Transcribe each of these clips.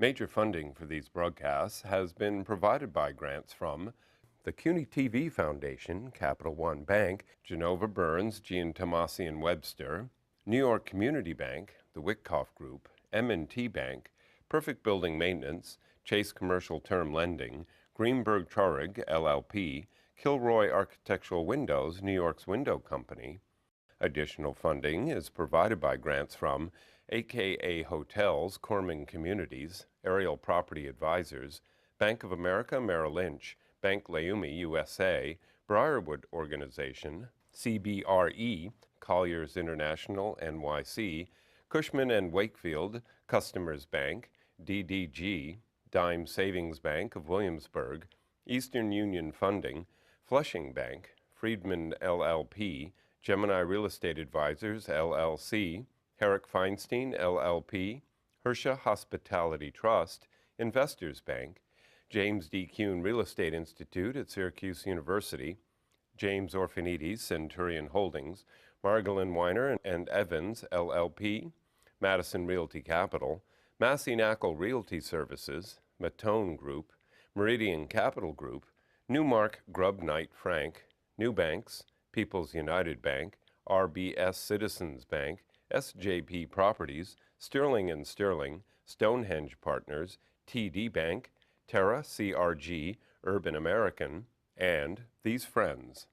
Major funding for these broadcasts has been provided by grants from the CUNY TV Foundation, Capital One Bank, Genova Burns, Gian Tomasi and Webster, New York Community Bank, the Witkoff Group, M&T Bank, Perfect Building Maintenance, Chase Commercial Term Lending, Greenberg Traurig, LLP, Kilroy Architectural Windows, New York's Window Company. Additional funding is provided by grants from AKA Hotels, Corman Communities, Ariel Property Advisors, Bank of America Merrill Lynch, Bank Leumi USA, Briarwood Organization, CBRE, Colliers International NYC, Cushman & Wakefield, Customers Bank, DDG, Dime Savings Bank of Williamsburg, Eastern Union Funding, Flushing Bank, Friedman LLP, Gemini Real Estate Advisors LLC, Herrick Feinstein LLP, Hersha Hospitality Trust, Investors Bank, James D. Kuhn Real Estate Institute at Syracuse University, James Orphanides Centurion Holdings, Margolin Weiner and Evans LLP, Madison Realty Capital, Massey Knackle Realty Services, Matone Group, Meridian Capital Group, Newmark Grubb Knight Frank, New Banks, People's United Bank, RBS Citizens Bank, SJP Properties, Sterling & Sterling, Stonehenge Partners, TD Bank, TerraCRG, Urban American, and These Friends.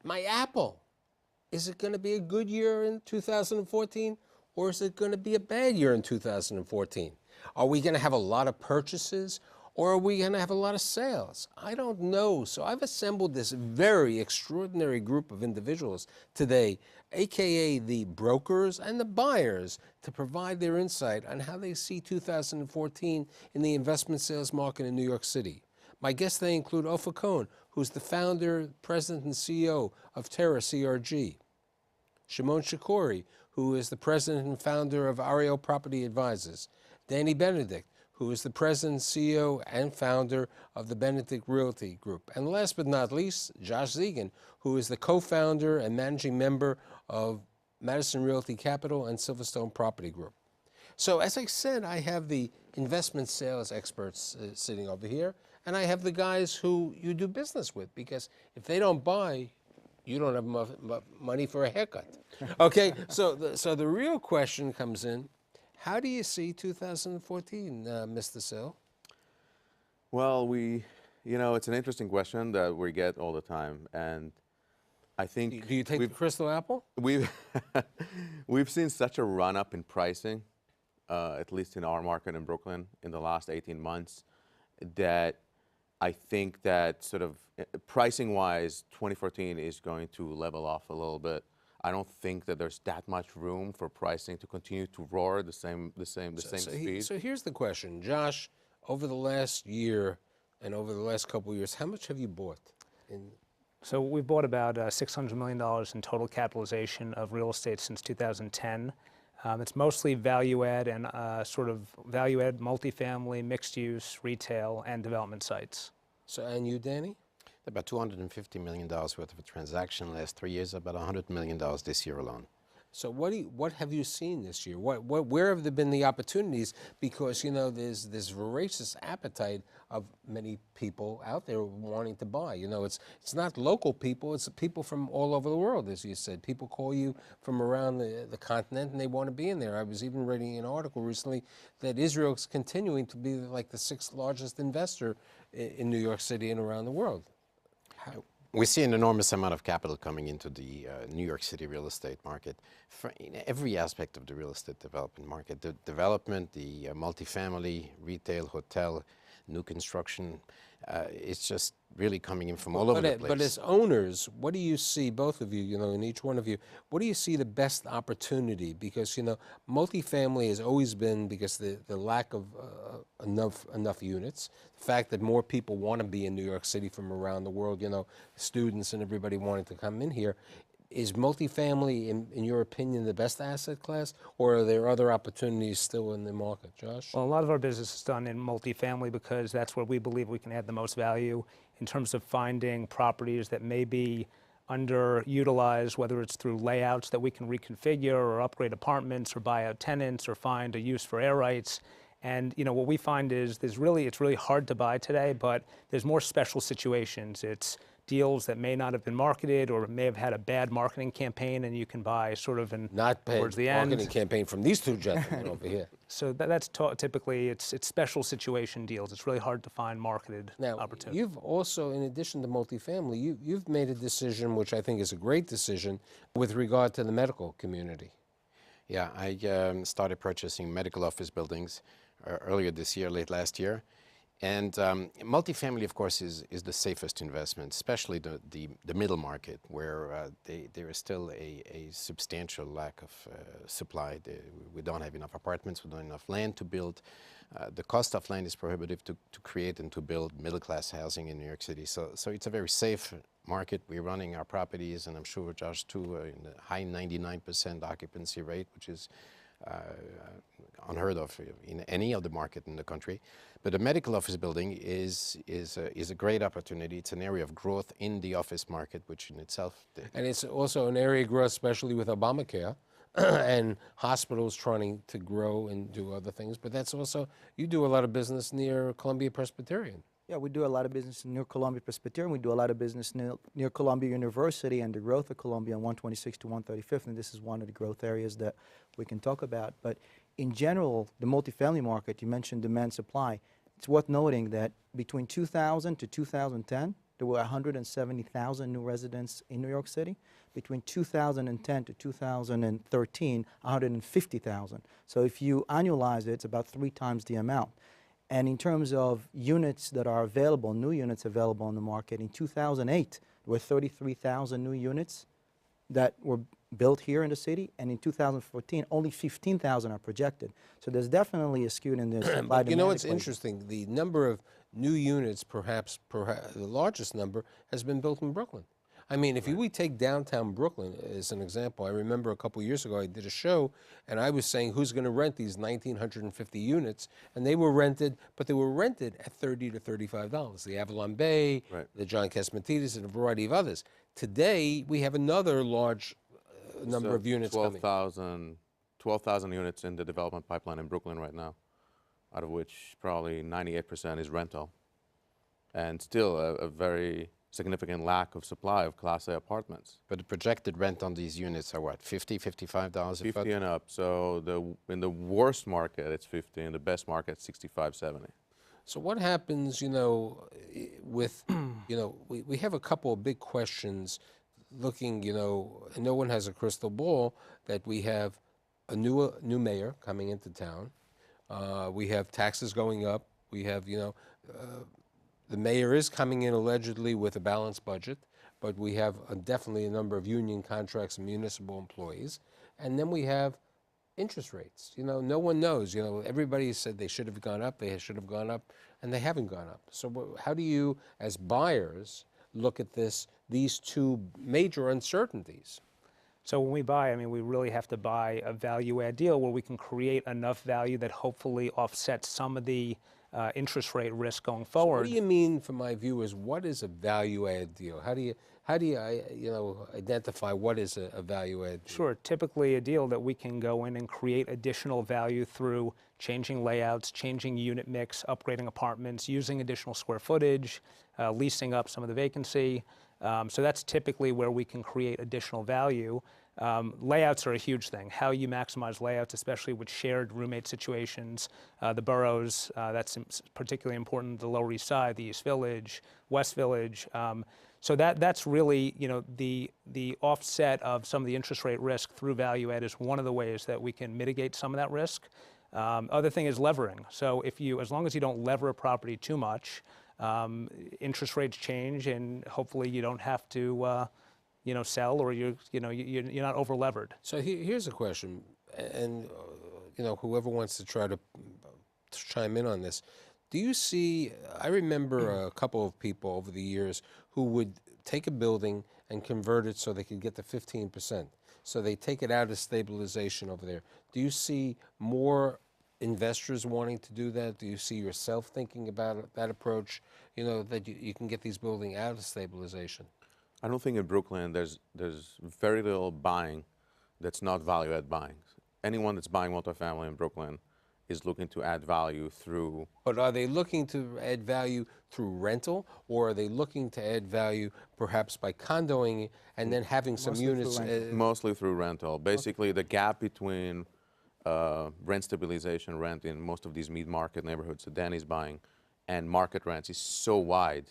My Apple, is it going to be a good year in 2014 or is it going to be a bad year in 2014? Are we going to have a lot of purchases or are we going to have a lot of sales? I don't know. So I've assembled this very extraordinary group of individuals today, AKA the brokers and the buyers, to provide their insight on how they see 2014 in the investment sales market in New York City. My guests today include Ofer Cohen, who's the founder, president, and CEO of TerraCRG. Shimon Shkury, who is the president and founder of Ariel Property Advisors. Danny Benedict, who is the president, CEO, and founder of the Benedict Realty Group. And last but not least, Josh Zegen, who is the co-founder and managing member of Madison Realty Capital and Silverstone Property Group. So as I said, I have the investment sales experts sitting over here, and I have the guys who you do business with, because if they don't buy, you don't have money for a haircut. Okay, so the real question comes in, how do you see 2014, Mr. Sill? Well, it's an interesting question that we get all the time, and I think... Do you take the crystal apple? We've seen such a run-up in pricing, at least in our market in Brooklyn, in the last 18 months, that I think that sort of pricing-wise, 2014 is going to level off a little bit. I don't think that there's that much room for pricing to continue to roar the same speed. So here's the question, Josh. Over the last year and over the last couple of years, how much have you bought? So we've bought about $600 million in total capitalization of real estate since 2010. It's mostly value-add and sort of value-add, multifamily, mixed-use, retail, and development sites. So, and you, Danny? About $250 million worth of a transaction last 3 years, about $100 million this year alone. So what have you seen this year? Where have there been the opportunities? Because, there's this voracious appetite of many people out there wanting to buy. It's not local people, it's people from all over the world, as you said. People call you from around the continent and they want to be in there. I was even reading an article recently that Israel is continuing to be like the 6th largest investor in New York City and around the world. We see an enormous amount of capital coming into the New York City real estate market in every aspect of the real estate development market. The development, the multifamily, retail, hotel, new construction. It's just really coming in from all over the place. But as owners, what do you see, both of you, in each one of you, what do you see the best opportunity? Because, multifamily has always been, because the lack of enough units, the fact that more people want to be in New York City from around the world, students and everybody wanting to come in here. Is multifamily, in your opinion, the best asset class, or are there other opportunities still in the market? Josh? Well, a lot of our business is done in multifamily because that's where we believe we can add the most value in terms of finding properties that may be underutilized, whether it's through layouts that we can reconfigure or upgrade apartments or buy out tenants or find a use for air rights. And what we find is it's really hard to buy today, but there's more special situations. It's deals that may not have been marketed or may have had a bad marketing campaign, and you can buy sort of towards the end. Marketing campaign from these two gentlemen over here. So that's typically it's special situation deals. It's really hard to find marketed opportunities. You've also, in addition to multifamily, you've made a decision, which I think is a great decision, with regard to the medical community. Yeah, I started purchasing medical office buildings earlier this year, late last year. And multifamily, of course, is the safest investment, especially the middle market, where there is still a substantial lack of supply. We don't have enough apartments, we don't have enough land to build. The cost of land is prohibitive to create and to build middle-class housing in New York City. So it's a very safe market. We're running our properties, and I'm sure Josh too, in the high 99% occupancy rate, which is unheard of in any other market in the country. But a medical office building is a great opportunity. It's an area of growth in the office market, which in itself... And it's also an area of growth, especially with Obamacare, and hospitals trying to grow and do other things. But that's also, you do a lot of business near Columbia Presbyterian. Yeah, we do a lot of business near Columbia Presbyterian. We do a lot of business near Columbia University and the growth of Columbia on 126 to 135th, and this is one of the growth areas that we can talk about. But in general, the multifamily market, you mentioned demand supply. It's worth noting that between 2000 to 2010, there were 170,000 new residents in New York City. Between 2010 to 2013, 150,000. So if you annualize it, it's about 3 times the amount. And in terms of units that are available, new units available on the market, in 2008, there were 33,000 new units that were built here in the city, and in 2014, only 15,000 are projected. So there's definitely a skew in this supply-demand You know what's equation. interesting? The number of new units, perhaps the largest number, has been built in Brooklyn. I mean, if we take downtown Brooklyn as an example, I remember a couple years ago I did a show, and I was saying who's going to rent these 1,950 units, and they were rented, but they were rented at $30 to $35. The Avalon Bay, the John Catsimatidis, and a variety of others. Today, we have another large number of units 12,000 units in the development pipeline in Brooklyn right now, out of which probably 98% is rental, and still a very significant lack of supply of Class A apartments. But the projected rent on these units are what, $50, $55 a foot? 50 and up. So in the worst market, it's 50. In the best market, 65, 70. So what happens, with, we have a couple of big questions looking, and no one has a crystal ball, that we have a new mayor coming into town. We have taxes going up. We have, the mayor is coming in allegedly with a balanced budget, but we have definitely a number of union contracts and municipal employees. And then we have interest rates. No one knows. Everybody said they should have gone up, and they haven't gone up. So how do you, as buyers, look at these two major uncertainties? So when we buy, we really have to buy a value-add deal where we can create enough value that hopefully offsets some of the interest rate risk going forward. So what do you mean, for my viewers, what is a value-add deal? How do you identify what is a value-add deal? Sure, typically a deal that we can go in and create additional value through changing layouts, changing unit mix, upgrading apartments, using additional square footage, leasing up some of the vacancy. So that's typically where we can create additional value. Layouts are a huge thing. How you maximize layouts, especially with shared roommate situations, the boroughs, that's particularly important, the Lower East Side, the East Village, West Village. So that's really, the offset of some of the interest rate risk through value add is one of the ways that we can mitigate some of that risk. Other thing is levering. So as long as you don't lever a property too much, interest rates change, and hopefully you don't have to, sell, or you're not over levered. So here's a question, and whoever wants to try to chime in on this, do you see? I remember a couple of people over the years who would take a building and convert it so they could get the 15%. So they take it out of stabilization over there. Do you see more investors wanting to do that? Do you see yourself thinking about that approach? That you can get these buildings out of stabilization. I don't think in Brooklyn there's very little buying that's not value-add buying. Anyone that's buying multifamily in Brooklyn is looking to add value through. But are they looking to add value through rental, or are they looking to add value perhaps by condoing and then having some units? Mostly through rental. Basically, the gap between rent stabilization rent in most of these mid-market neighborhoods that Danny's buying and market rents is so wide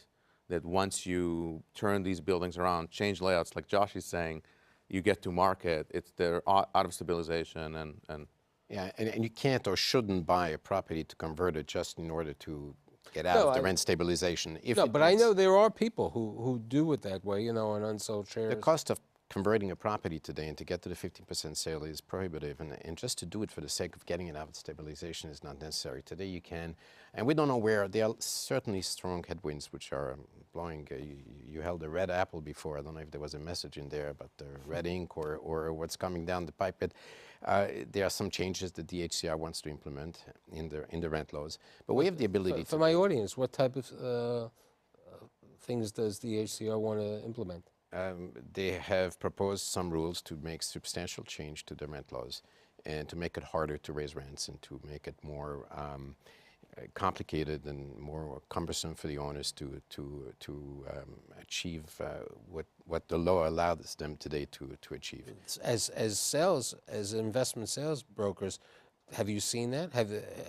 that once you turn these buildings around, change layouts, like Josh is saying, you get to market, they're out of stabilization and Yeah, and you can't or shouldn't buy a property to convert it just in order to get out of the rent stabilization. But I know there are people who do it that way, on unsold shares. The cost of converting a property today and to get to the 15% sale is prohibitive, and just to do it for the sake of getting it out of stabilization is not necessary. Today you can, and we don't know where. There are certainly strong headwinds which are blowing. You held a red apple before. I don't know if there was a message in there about the red ink or what's coming down the pipe. But there are some changes that the HCR wants to implement in the rent laws. But we have the ability for my audience, what type of things does the HCR want to implement? They have proposed some rules to make substantial change to the rent laws and to make it harder to raise rents and to make it more complicated and more cumbersome for the owners to achieve what the law allows them today to achieve. As investment sales brokers, have you seen that?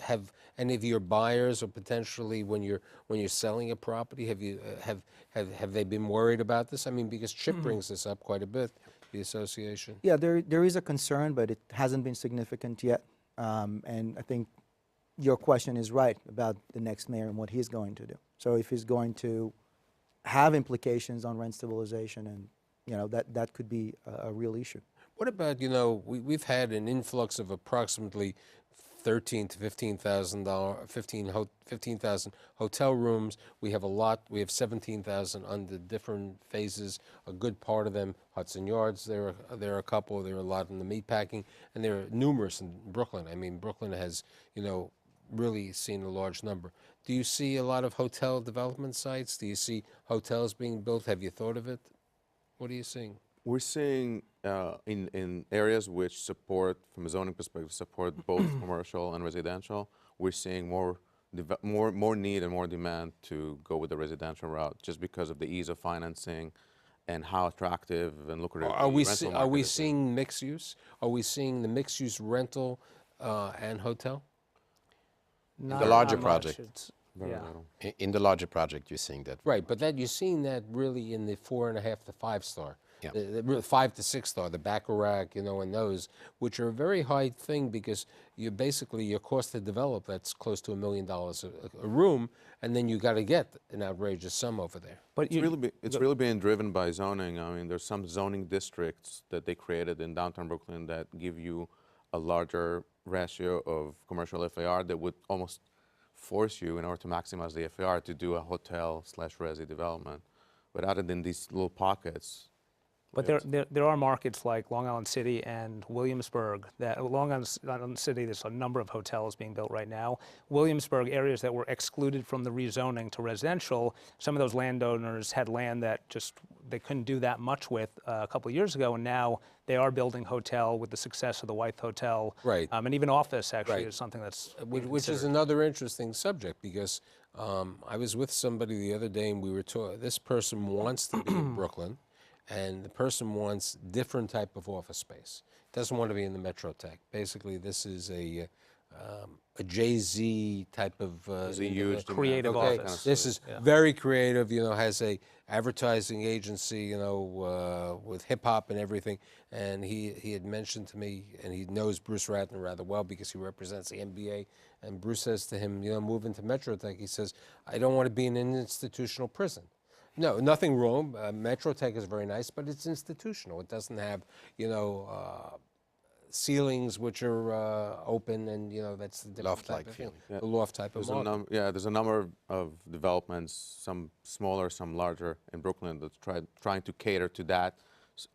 Have any of your buyers, or potentially when you're selling a property, have they been worried about this? I mean, because Chip brings this up quite a bit, the association. Yeah, there is a concern, but it hasn't been significant yet. And I think your question is right about the next mayor and what he's going to do. So if he's going to have implications on rent stabilization, and that could be a real issue. What about, we've had an influx of approximately 13 to 15,000 hotel rooms. We have a lot. We have 17,000 under different phases. A good part of them, Hudson Yards. There are a couple. There are a lot in the meatpacking, and there are numerous in Brooklyn. I mean, Brooklyn has, really seen a large number. Do you see a lot of hotel development sites? Do you see hotels being built? Have you thought of it? What are you seeing? we're seeing in areas which support, from a zoning perspective, support both commercial and residential, we're seeing more need and more demand to go with the residential route, just because of the ease of financing and how attractive and lucrative. Are we seeing mixed use? Are we seeing the mixed use rental and hotel? In the larger Not project. much. Very Yeah. little. In the larger project, you're seeing that. Right, but that you're seeing that really in the 4.5 to 5 star, Yeah. the 5 to 6 star, the Bacharach, and those, which are a very high thing because you basically your cost to develop that's close to $1 million a room, and then you got to get an outrageous sum over there. But It's really being driven by zoning. I mean, there's some zoning districts that they created in downtown Brooklyn that give you a larger ratio of commercial FAR that would almost force you, in order to maximize the FAR, to do a hotel/resi development. But other than these little pockets. But there are markets like Long Island City and Williamsburg. Long Island City, there's a number of hotels being built right now. Williamsburg, areas that were excluded from the rezoning to residential, some of those landowners had land that just they couldn't do that much with a couple of years ago, and now they are building hotel with the success of the Wythe Hotel. Right. And even office actually Right. is something that's Which is another interesting subject because I was with somebody the other day and we were talking, this person wants to be in Brooklyn and the person wants different type of office space. Doesn't want to be in the Metro Tech. Basically, this is a a Jay-Z type of It's a huge creative demand. office. This is very creative, has a advertising agency, with hip hop and everything. And he had mentioned to me, and he knows Bruce Ratner rather well because he represents the NBA. And Bruce says to him, move into Metrotech. He says, I don't want to be in an institutional prison. No, nothing wrong. Metrotech is very nice, but it's institutional. It doesn't have, ceilings which are open, and that's the different Loft-like type of thing. feeling. The loft type of market. There's a number of developments, some smaller, some larger, in Brooklyn that's trying to cater to that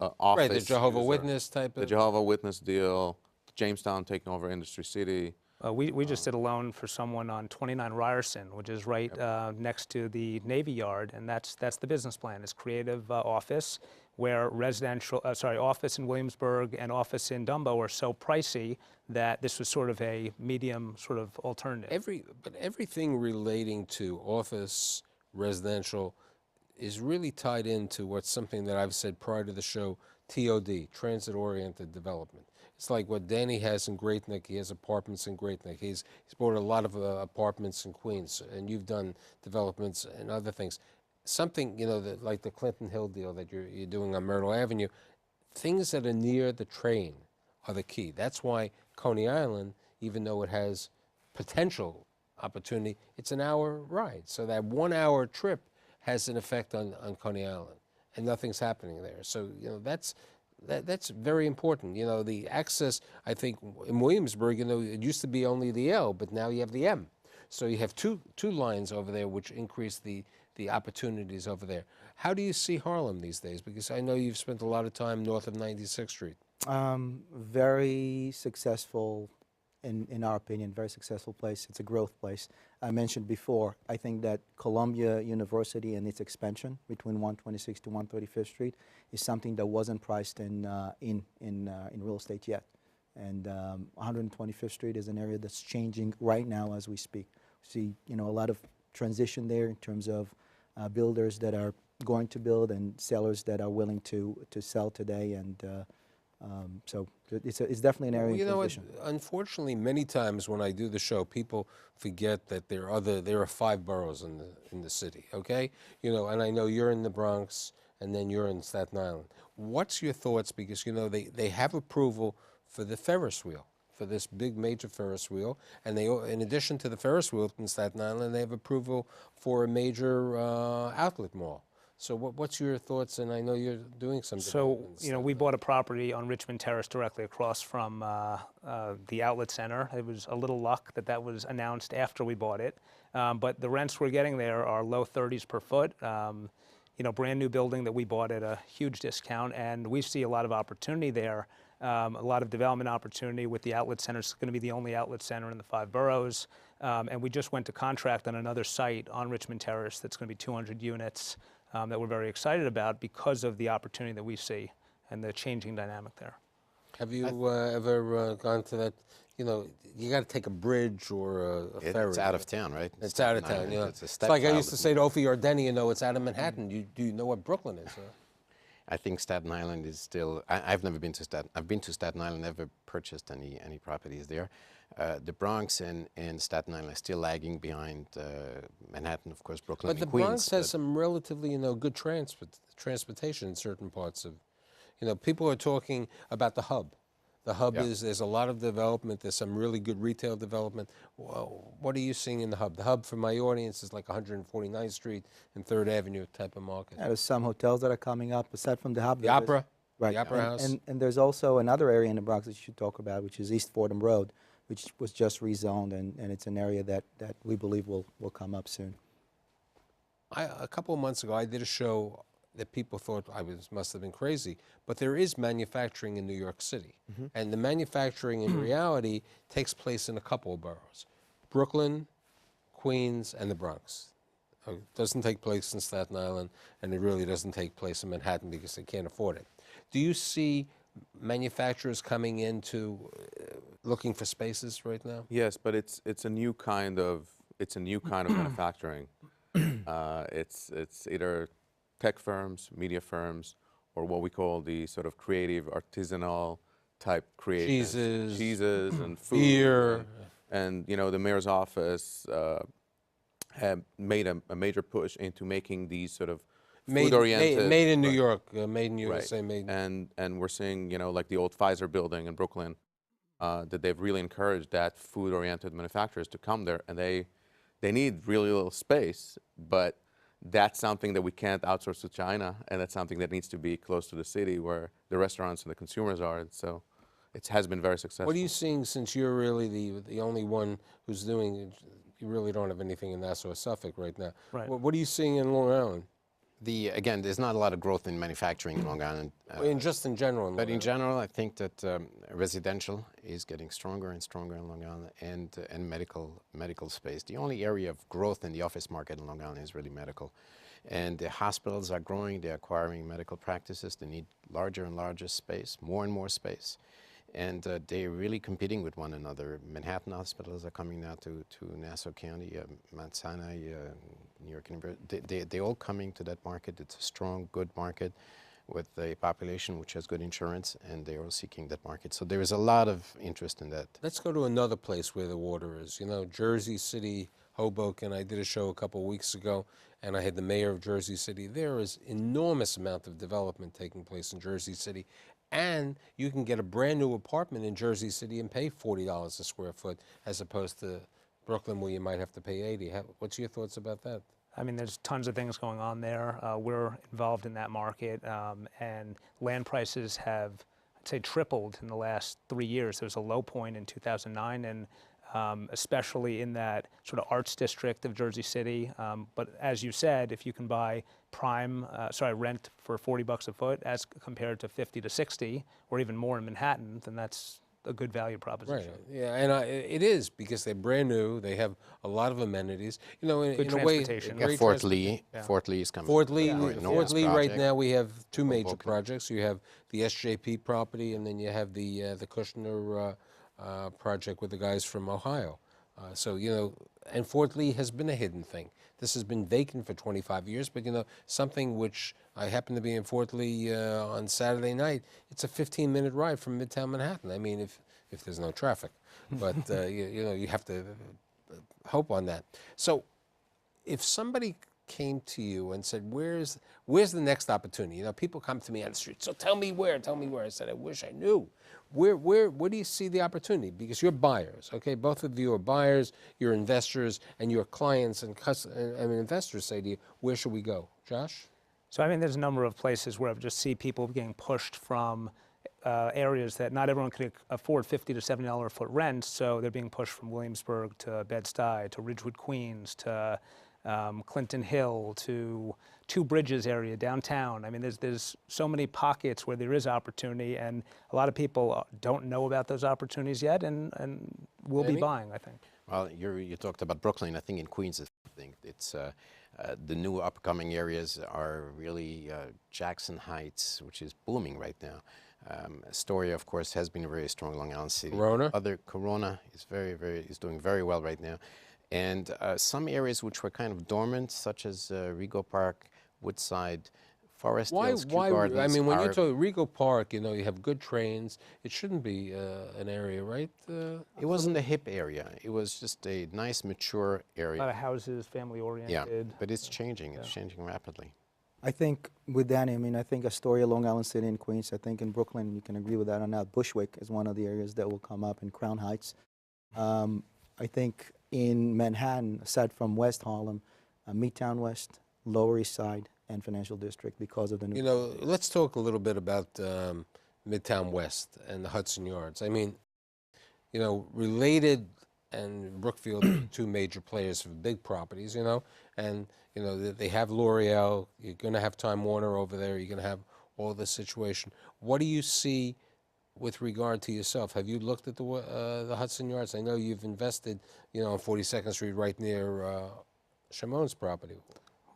office. Right, the Jehovah user. Witness type The of. Jehovah Witness deal, Jamestown taking over Industry City. We just did a loan for someone on 29 Ryerson, which is right next to the Navy Yard, and that's the business plan. It's creative office, where office in Williamsburg and office in Dumbo are so pricey that this was sort of a medium sort of alternative. But everything relating to office, residential, is really tied into what's something that I've said prior to the show, TOD, transit-oriented development. It's like what Danny has in Great Neck. He has apartments in Great Neck. He's bought a lot of apartments in Queens, and you've done developments and other things. Something, like the Clinton Hill deal that you're doing on Myrtle Avenue, things that are near the train are the key. That's why Coney Island, even though it has potential opportunity, it's an hour ride. So that 1 hour trip has an effect on Coney Island, and nothing's happening there. So, that's very important. The access, I think, in Williamsburg, it used to be only the L, but now you have the M. So you have two lines over there, which increase the opportunities over there. How do you see Harlem these days? Because I know you've spent a lot of time north of 96th Street. Very successful, in our opinion, very successful place. It's a growth place. I mentioned before, I think that Columbia University and its expansion between 126th to 135th Street is something that wasn't priced in real estate yet. And 125th Street is an area that's changing right now as we speak. See, a lot of transition there in terms of builders that are going to build and sellers that are willing to sell today, and so it's definitely an area in transition. Unfortunately, many times when I do the show, people forget that there are 5 boroughs in the city. Okay, and I know you're in the Bronx, and then you're in Staten Island. What's your thoughts? Because they have approval for the Ferris wheel, for this big major Ferris wheel, and they, in addition to the Ferris wheel in Staten Island, they have approval for a major outlet mall. So what's your thoughts? And I know you're doing some developments. So, we bought a property on Richmond Terrace directly across from the outlet center. It was a little luck that was announced after we bought it. But the rents we're getting there are low 30s per foot. Brand new building that we bought at a huge discount, and we see a lot of opportunity there. A lot of development opportunity with the outlet center. It's going to be the only outlet center in the 5 boroughs. And we just went to contract on another site on Richmond Terrace that's going to be 200 units that we're very excited about because of the opportunity that we see and the changing dynamic there. Have you ever gone to that? You got to take a bridge or a ferry. It's out of town, right? It's out of town. It's like I used to say to Ofer Yardeni, it's out of Manhattan. Do you know what Brooklyn is? I think Staten Island is still. I've never been to Staten. I've been to Staten Island, never purchased any properties there. The Bronx and Staten Island are still lagging behind Manhattan, of course, Brooklyn, but and Queens. But the Bronx has some relatively, good transportation in certain parts of. People are talking about the hub. The hub there's a lot of development. There's some really good retail development. Well, what are you seeing in the hub? The hub, for my audience, is like 149th Street and 3rd Avenue type of market. There's some hotels that are coming up, aside from the hub. The Opera, right? The Opera House. And there's also another area in the Bronx that you should talk about, which is East Fordham Road, which was just rezoned, and it's an area that we believe will come up soon. A couple of months ago, I did a show that people thought must have been crazy, but there is manufacturing in New York City, and the manufacturing in reality takes place in a couple of boroughs: Brooklyn, Queens, and the Bronx. It doesn't take place in Staten Island, and it really doesn't take place in Manhattan because they can't afford it. Do you see manufacturers coming into looking for spaces right now? Yes, but it's a new kind of manufacturing. It's either tech firms, media firms, or what we call the sort of creative, artisanal type creations. Cheeses and food. beer. And the mayor's office have made a major push into making these sort of food-oriented. Made in New Right. York, made in USA, Right. made. And we're seeing, like the old Pfizer building in Brooklyn, that they've really encouraged that food-oriented manufacturers to come there, and they need really little space, but that's something that we can't outsource to China, and that's something that needs to be close to the city where the restaurants and the consumers are. And so it has been very successful. What are you seeing, since you're really the only one who's doing it? You really don't have anything in Nassau or Suffolk right now. Right. What are you seeing in Long Island? Again, there's not a lot of growth in manufacturing in Long Island. Just in general. But in general, I think that residential is getting stronger and stronger in Long Island, and medical space. The only area of growth in the office market in Long Island is really medical. And the hospitals are growing, they're acquiring medical practices, they need larger and larger space, more and more space. And they're really competing with one another. Manhattan hospitals are coming now to Nassau County, Mount Sinai, New York University. They're all coming to that market. It's a strong, good market with a population which has good insurance, and they're all seeking that market. So there is a lot of interest in that. Let's go to another place where the water is. Jersey City, Hoboken. I did a show a couple of weeks ago, and I had the mayor of Jersey City. There is enormous amount of development taking place in Jersey City. And you can get a brand new apartment in Jersey City and pay $40 a square foot, as opposed to Brooklyn, where you might have to pay $80. What's your thoughts about that? I mean, there's tons of things going on there. We're involved in that market, and land prices have, I'd say, tripled in the last 3 years. There was a low point in 2009, and especially in that sort of arts district of Jersey City. But as you said, if you can buy rent for $40 a foot as compared to 50 to 60, or even more in Manhattan, then that's a good value proposition. Right. Yeah, and it is, because they're brand new. They have a lot of amenities. In a way, transportation. great Fort Lee. Yeah. Fort Lee is coming. Fort Lee, enormous right project. now we have two major Hoboken. projects. You have the SJP property, and then you have the Kushner project with the guys from Ohio. And Fort Lee has been a hidden thing. This has been vacant for 25 years, but something which I happened to be in Fort Lee on Saturday night. It's a 15-minute ride from Midtown Manhattan. I mean, if there's no traffic, but you have to hope on that. So, if somebody came to you and said, "Where's the next opportunity?" People come to me on the street. So tell me where. I said, "I wish I knew." Where do you see the opportunity? Because you're buyers, okay? Both of you are buyers, you're investors, and your clients and investors say to you, "Where should we go?" Josh? So I mean, there's a number of places where I just see people getting pushed from areas that not everyone could afford $50 to $70 a foot rent, so they're being pushed from Williamsburg to Bed-Stuy to Ridgewood, Queens, to Clinton Hill, to Two Bridges area downtown. I mean, there's so many pockets where there is opportunity, and a lot of people don't know about those opportunities yet, and will be buying, I think. Well, you talked about Brooklyn. I think in Queens, it's the new upcoming areas are really Jackson Heights, which is booming right now. Astoria, of course, has been a very strong Long Island city. Corona is doing very well right now. And some areas which were kind of dormant, such as Rego Park, Woodside, Forest Hills, Kew Gardens. I mean, when you talk Rego Park, you have good trains. It shouldn't be an area, right? It wasn't a hip area. It was just a nice, mature area. A lot of houses, family-oriented. Yeah, but it's changing. It's changing rapidly. I think with Danny, I think Astoria, Long Island City, and Queens. I think in Brooklyn, you can agree with that or not. Bushwick is one of the areas that will come up, in Crown Heights. I think in Manhattan, aside from West Harlem, Midtown West, Lower East Side, and Financial District, because of the new. Let's talk a little bit about Midtown West and the Hudson Yards. I mean, Related and Brookfield are two major players for big properties, and they have L'Oreal. You're going to have Time Warner over there. You're going to have all this situation. What do you see with regard to yourself? Have you looked at the Hudson Yards? I know you've invested, on 42nd Street, right near Shimon's property.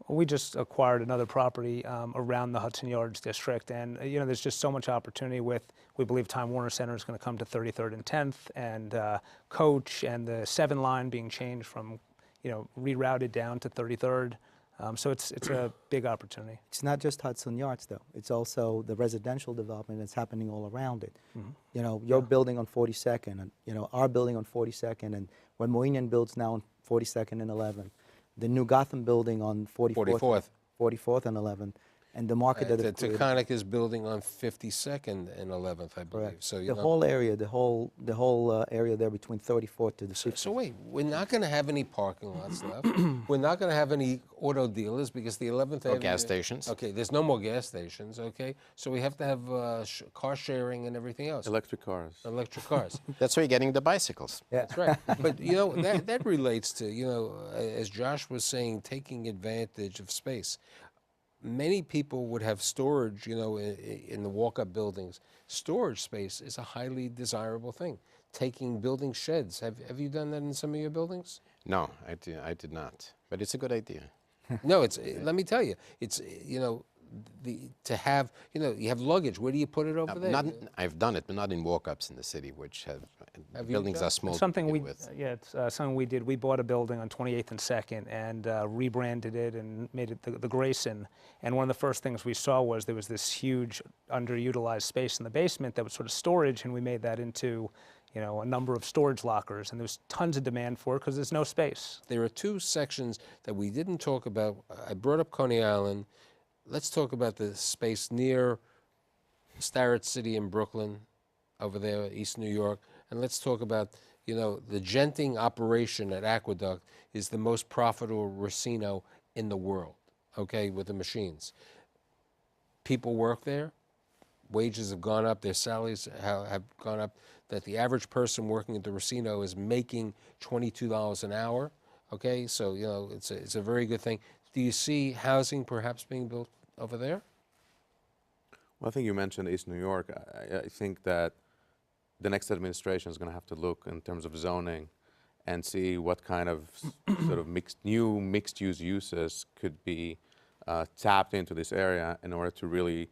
We just acquired another property around the Hudson Yards district, and there's just so much opportunity we believe Time Warner Center is going to come to 33rd and 10th, and Coach and the 7 line being changed from, rerouted down to 33rd. So it's a big opportunity. It's not just Hudson Yards, though. It's also the residential development that's happening all around it. You know, your building on 42nd, and you know, our building on 42nd, and when Moinian builds now on 42nd and 11th, the new Gotham building on 44th, 44th and 11th, and the market that The it created. Taconic is building on 52nd and 11th, I believe. Correct. So, you The know, whole area, the whole area there between 34th to the 50th. So wait, we're not going to have any parking lots left. We're not going to have any auto dealers because the 11th Avenue... gas stations. Okay, there's no more gas stations, okay? So we have to have car sharing and everything else. Electric cars. Electric cars. That's where you're getting the bicycles. Yeah. That's right. But, you know, that relates to, you know, as Josh was saying, taking advantage of space. Many people would have storage, you know, in the walk-up buildings. Storage space is a highly desirable thing. Taking building sheds. Have you done that in some of your buildings? No, I did not. But it's a good idea. No, it's, let me tell you, it's, you know, to have, you know, you have luggage. Where do you put it over there? I've done it, but not in walk-ups in the city, which have you buildings done- are small. It's to something begin we, with. yeah, it's something we did. We bought a building on 28th and 2nd and rebranded it and made it the Grayson. And one of the first things we saw was there was this huge underutilized space in the basement that was sort of storage, and we made that into, you know, a number of storage lockers. And there was tons of demand for it because there's no space. There are two sections that we didn't talk about. I brought up Coney Island. Let's talk about the space near Starrett City in Brooklyn, over there, East New York. And let's talk about, you know, the genting operation at Aqueduct is the most profitable racino in the world, okay, with the machines. People work there. Wages have gone up. Their salaries have gone up. That the average person working at the racino is making $22 an hour, okay? So, you know, it's a very good thing. Do you see housing perhaps being built over there? Well, I think you mentioned East New York. I think that the next administration is going to have to look in terms of zoning and see what kind of sort of new mixed-use uses could be tapped into this area in order to really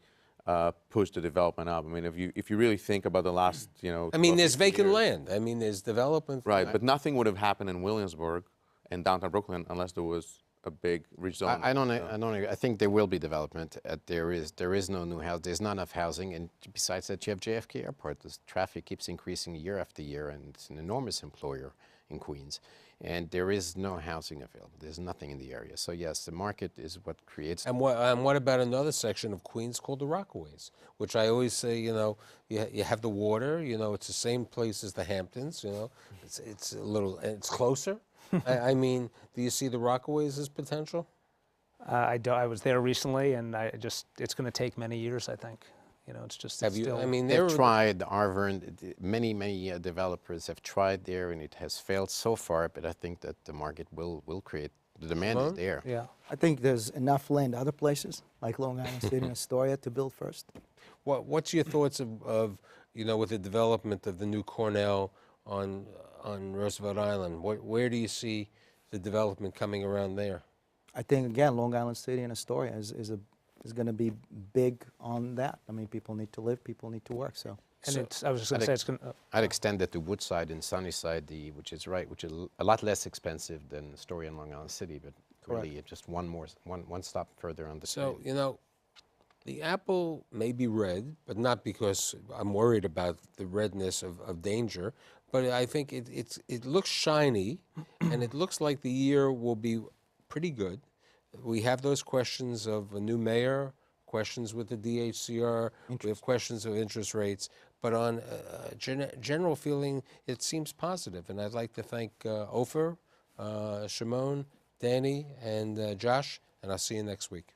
push the development up. I mean, if you really think about the last, you know, I mean, 12, there's 15 vacant years, land. I mean, there's development. right? But nothing would have happened in Williamsburg and downtown Brooklyn unless there was a big rezoning. I don't agree. I think there will be development. There is no new house. There's not enough housing, and besides that, you have JFK Airport. The traffic keeps increasing year after year, and it's an enormous employer in Queens. And there is no housing available. There's nothing in the area. So yes, the market is what creates. And what about another section of Queens called the Rockaways, which I always say, you know, you have the water, you know, it's the same place as the Hamptons, you know, it's a little, and it's closer. I mean, do you see the Rockaways as potential? I was there recently, and it's going to take many years, I think. You know, it's just Have you? still, I mean, They've tried, many developers have tried there, and it has failed so far, but I think that the market will create, the demand is there. yeah. I think there's enough land other places, like Long Island City and Astoria, to build first. What's your thoughts of you know, with the development of the new Cornell on Roosevelt Island? Where do you see the development coming around there? I think, again, Long Island City and Astoria is going to be big on that. I mean, people need to live, people need to work, so. And I was just going to say it's going to. I'd extend it to Woodside and Sunnyside, which is a lot less expensive than Astoria and Long Island City, but really just one stop further on the So, train. you know, the apple may be red, but not because I'm worried about the redness of danger, but I think it looks shiny, and it looks like the year will be pretty good. We have those questions of a new mayor, questions with the DHCR, we have questions of interest rates, but on general feeling, it seems positive. And I'd like to thank Ofer, Shimon, Danny, and Josh, and I'll see you next week.